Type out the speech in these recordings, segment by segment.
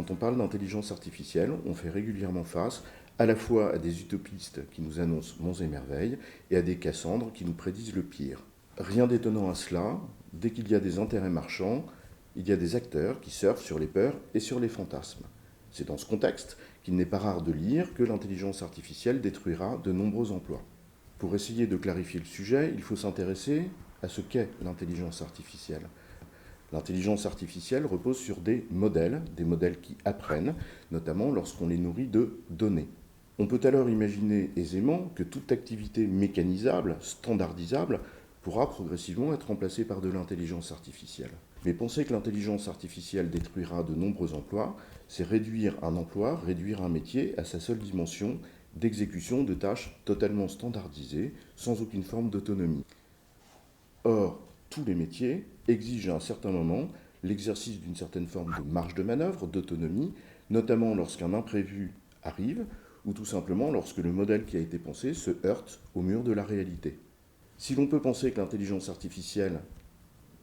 Quand on parle d'intelligence artificielle, on fait régulièrement face à la fois à des utopistes qui nous annoncent monts et merveilles et à des Cassandres qui nous prédisent le pire. Rien d'étonnant à cela, dès qu'il y a des intérêts marchands, il y a des acteurs qui surfent sur les peurs et sur les fantasmes. C'est dans ce contexte qu'il n'est pas rare de lire que l'intelligence artificielle détruira de nombreux emplois. Pour essayer de clarifier le sujet, il faut s'intéresser à ce qu'est l'intelligence artificielle. L'intelligence artificielle repose sur des modèles qui apprennent, notamment lorsqu'on les nourrit de données. On peut alors imaginer aisément que toute activité mécanisable, standardisable, pourra progressivement être remplacée par de l'intelligence artificielle. Mais penser que l'intelligence artificielle détruira de nombreux emplois, c'est réduire un emploi, réduire un métier à sa seule dimension d'exécution de tâches totalement standardisées, sans aucune forme d'autonomie. Or, tous les métiers exigent à un certain moment l'exercice d'une certaine forme de marge de manœuvre, d'autonomie, notamment lorsqu'un imprévu arrive ou tout simplement lorsque le modèle qui a été pensé se heurte au mur de la réalité. Si l'on peut penser que l'intelligence artificielle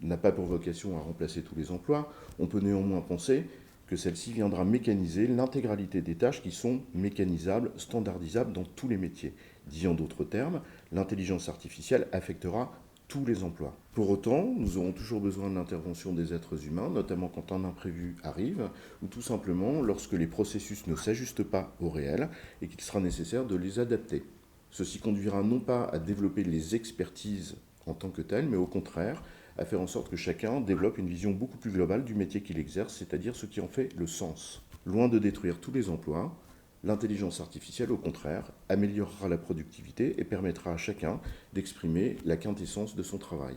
n'a pas pour vocation à remplacer tous les emplois, on peut néanmoins penser que celle-ci viendra mécaniser l'intégralité des tâches qui sont mécanisables, standardisables dans tous les métiers. Dit en d'autres termes, l'intelligence artificielle affectera tous les emplois. Pour autant, nous aurons toujours besoin de l'intervention des êtres humains, notamment quand un imprévu arrive, ou tout simplement lorsque les processus ne s'ajustent pas au réel et qu'il sera nécessaire de les adapter. Ceci conduira non pas à développer les expertises en tant que telles, mais au contraire à faire en sorte que chacun développe une vision beaucoup plus globale du métier qu'il exerce, c'est-à-dire ce qui en fait le sens. Loin de détruire tous les emplois, l'intelligence artificielle, au contraire, améliorera la productivité et permettra à chacun d'exprimer la quintessence de son travail.